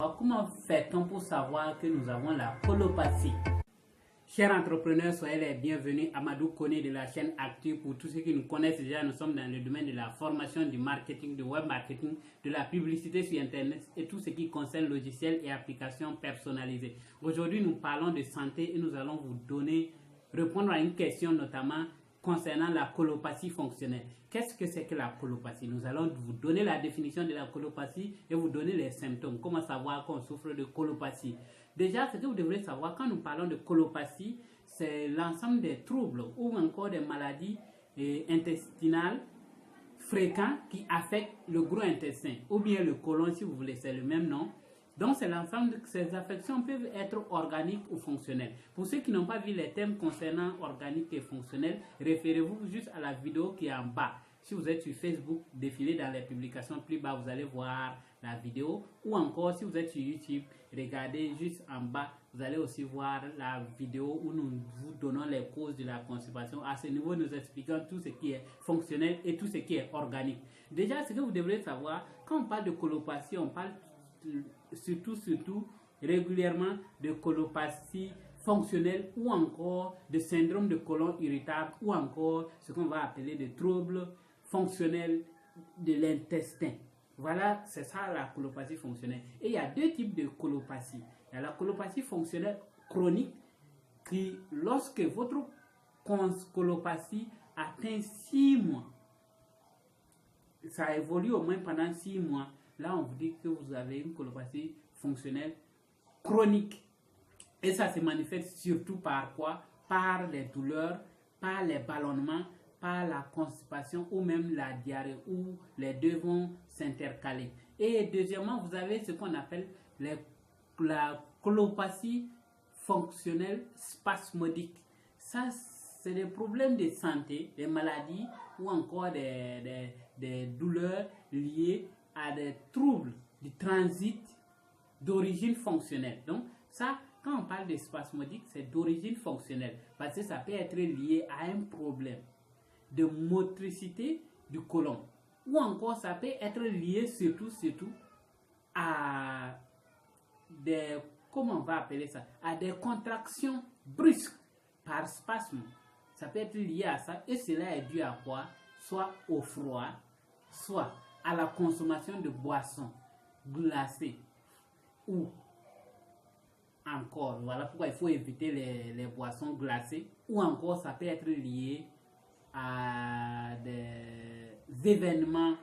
Alors, comment fait-on pour savoir que nous avons la colopathie? Chers entrepreneurs, soyez les bienvenus. Amadou Koné de la chaîne Actu. Pour tous ceux qui nous connaissent déjà, nous sommes dans le domaine de la formation, du marketing, du web marketing, de la publicité sur Internet et tout ce qui concerne logiciels et applications personnalisées. Aujourd'hui, nous parlons de santé et nous allons vous répondre à une question notamment concernant la colopathie fonctionnelle. Qu'est-ce que c'est que la colopathie? Nous allons vous donner la définition de la colopathie et vous donner les symptômes. Comment savoir qu'on souffre de colopathie? Déjà, ce que vous devrez savoir, quand nous parlons de colopathie, c'est l'ensemble des troubles ou encore des maladies intestinales fréquents qui affectent le gros intestin ou bien le côlon si vous voulez, c'est le même nom. Donc, c'est l'ensemble de ces affections peuvent être organiques ou fonctionnelles. Pour ceux qui n'ont pas vu les thèmes concernant organiques et fonctionnels, référez-vous juste à la vidéo qui est en bas. Si vous êtes sur Facebook, défilez dans les publications plus bas, vous allez voir la vidéo. Ou encore, si vous êtes sur YouTube, regardez juste en bas, vous allez aussi voir la vidéo où nous vous donnons les causes de la constipation. À ce niveau, nous expliquons tout ce qui est fonctionnel et tout ce qui est organique. Déjà, ce que vous devrez savoir, quand on parle de colopathie, on parle surtout régulièrement de colopathie fonctionnelle ou encore de syndrome de côlon irritable ou encore ce qu'on va appeler des troubles fonctionnels de l'intestin. Voilà, c'est ça la colopathie fonctionnelle. Et il y a deux types de colopathie. Il y a la colopathie fonctionnelle chronique qui, lorsque votre colopathie atteint 6 mois, ça évolue au moins pendant 6 mois, là on vous dit que vous avez une colopathie fonctionnelle chronique. Et ça se manifeste surtout par quoi? Par les douleurs, par les ballonnements, par la constipation ou même la diarrhée, où les deux vont s'intercaler. Et deuxièmement, vous avez ce qu'on appelle la colopathie fonctionnelle spasmodique. Ça, c'est des problèmes de santé, des maladies ou encore des douleurs liées à des troubles du transit d'origine fonctionnelle. Donc, ça, quand on parle de spasmodique, c'est d'origine fonctionnelle parce que ça peut être lié à un problème de motricité du côlon ou encore ça peut être lié surtout à des, comment on va appeler ça, à des contractions brusques par spasme. Ça peut être lié à ça et cela est dû à quoi? Soit au froid, soit à la consommation de boissons glacées ou encore, voilà pourquoi il faut éviter les boissons glacées, ou encore ça peut être lié à des événements,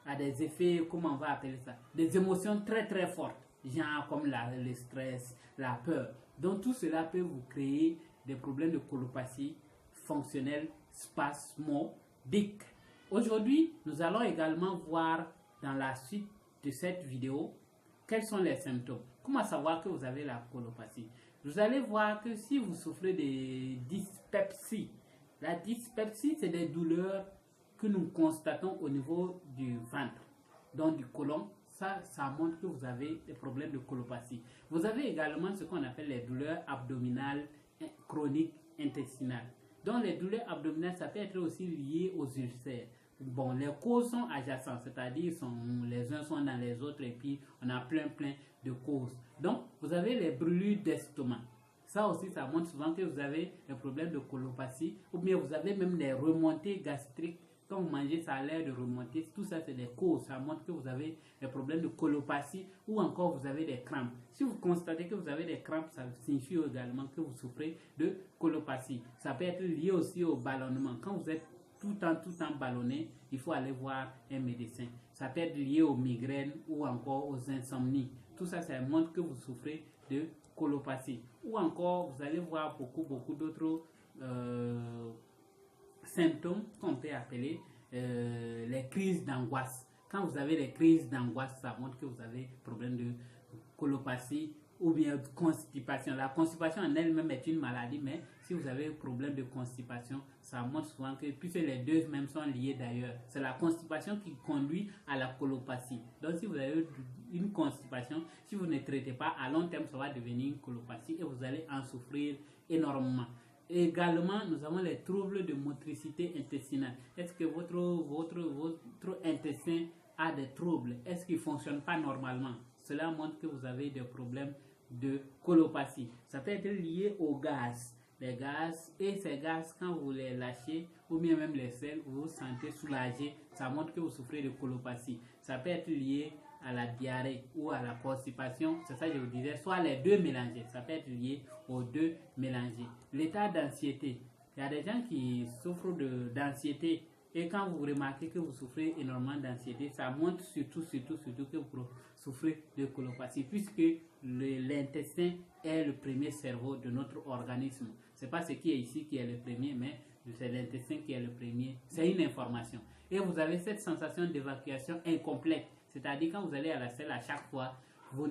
à des effets, comment on va appeler ça, des émotions très fortes, genre comme le stress, la peur. Donc tout cela peut vous créer des problèmes de colopathie fonctionnelle spasmodique. Aujourd'hui, nous allons également voir dans la suite de cette vidéo quels sont les symptômes. Comment savoir que vous avez la colopathie? Vous allez voir que si vous souffrez de dyspepsie, la dyspepsie, c'est des douleurs que nous constatons au niveau du ventre, donc du côlon. Ça montre que vous avez des problèmes de colopathie. Vous avez également ce qu'on appelle les douleurs abdominales chroniques intestinales. Donc les douleurs abdominales, ça peut être aussi lié aux ulcères. Bon, les causes sont adjacentes, c'est-à-dire les uns sont dans les autres et puis on a plein de causes. Donc, vous avez les brûlures d'estomac. Ça aussi, ça montre souvent que vous avez des problèmes de colopathie ou bien vous avez même des remontées gastriques. Quand vous mangez, ça a l'air de remonter. Tout ça, c'est des causes. Ça montre que vous avez des problèmes de colopathie ou encore vous avez des crampes. Si vous constatez que vous avez des crampes, ça signifie également que vous souffrez de colopathie. Ça peut être lié aussi au ballonnement. Quand vous êtes tout le temps ballonné, il faut aller voir un médecin. Ça peut être lié aux migraines ou encore aux insomnies. Tout ça, ça montre que vous souffrez de colopathie. Ou encore, vous allez voir beaucoup d'autres symptômes qu'on peut appeler les crises d'angoisse. Quand vous avez les crises d'angoisse, ça montre que vous avez problème de colopathie ou bien de constipation. La constipation en elle-même est une maladie, mais si vous avez un problème de constipation, ça montre souvent que, puisque les deux même sont liés d'ailleurs, c'est la constipation qui conduit à la colopathie. Donc si vous avez une constipation, si vous ne traitez pas, à long terme, ça va devenir une colopathie et vous allez en souffrir énormément. Et également, nous avons les troubles de motricité intestinale. Est-ce que votre intestin a des troubles? Est-ce qu'il ne fonctionne pas normalement? cela montre que vous avez des problèmes de colopathie. Ça peut être lié au gaz. Les gaz, et ces gaz, quand vous les lâchez, ou bien même les selles, vous vous sentez soulagé, ça montre que vous souffrez de colopathie. Ça peut être lié à la diarrhée ou à la constipation, c'est ça que je vous disais, soit les deux mélangés, ça peut être lié aux deux mélangés. L'état d'anxiété, il y a des gens qui souffrent d'anxiété, et quand vous remarquez que vous souffrez énormément d'anxiété, ça montre surtout que vous souffrez de colopathie, puisque l'intestin est le premier cerveau de notre organisme. C'est pas ce qui est ici qui est le premier, mais c'est l'intestin qui est le premier. C'est une information. Et vous avez cette sensation d'évacuation incomplète. C'est-à-dire quand vous allez à la selle à chaque fois, vous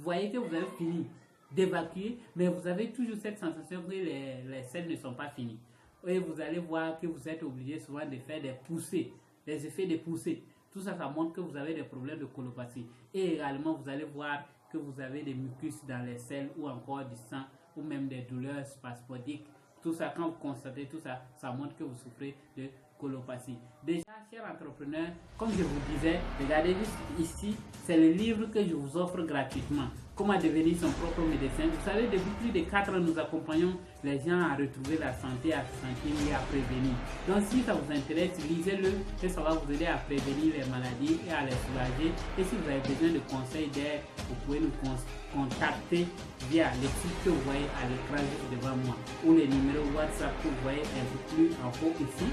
voyez que vous avez fini d'évacuer, mais vous avez toujours cette sensation que les selles ne sont pas finies. Et vous allez voir que vous êtes obligé souvent de faire des poussées, des effets de poussées. Tout ça, ça montre que vous avez des problèmes de colopathie. Et également, vous allez voir que vous avez des mucus dans les selles ou encore du sang ou même des douleurs spasmodiques. Tout ça, quand vous constatez tout ça, ça montre que vous souffrez de colopathie. Déjà, chers entrepreneurs, comme je vous disais, regardez juste ici, c'est le livre que je vous offre gratuitement. Comment devenir son propre médecin. Vous savez, depuis plus de 4 ans, nous accompagnons les gens à retrouver la santé, à se sentir et à prévenir. Donc, si ça vous intéresse, lisez-le, que ça va vous aider à prévenir les maladies et à les soulager. Et si vous avez besoin de conseils, d'aide, vous pouvez nous contacter via les sites que vous voyez à l'écran juste devant moi, ou les numéros WhatsApp que vous voyez un peu plus en haut ici,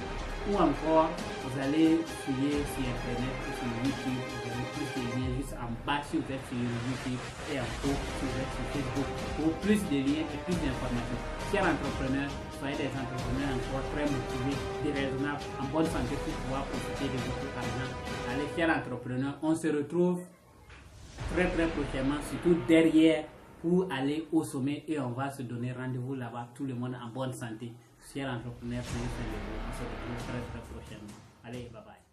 ou encore vous allez fouiller sur internet ou sur YouTube, vous avez plus de liens juste en bas si vous êtes sur YouTube et en haut si vous êtes sur Facebook pour plus de liens et plus d'informations. Chers entrepreneurs, soyez des entrepreneurs encore très motivés, déraisonnables, en bonne santé pour pouvoir profiter de votre argent. Allez, chers entrepreneurs, on se retrouve très prochainement, surtout derrière, pour aller au sommet et on va se donner rendez-vous là-bas, tout le monde en bonne santé. Chers entrepreneurs, on se retrouve très prochainement. Allez, bye bye.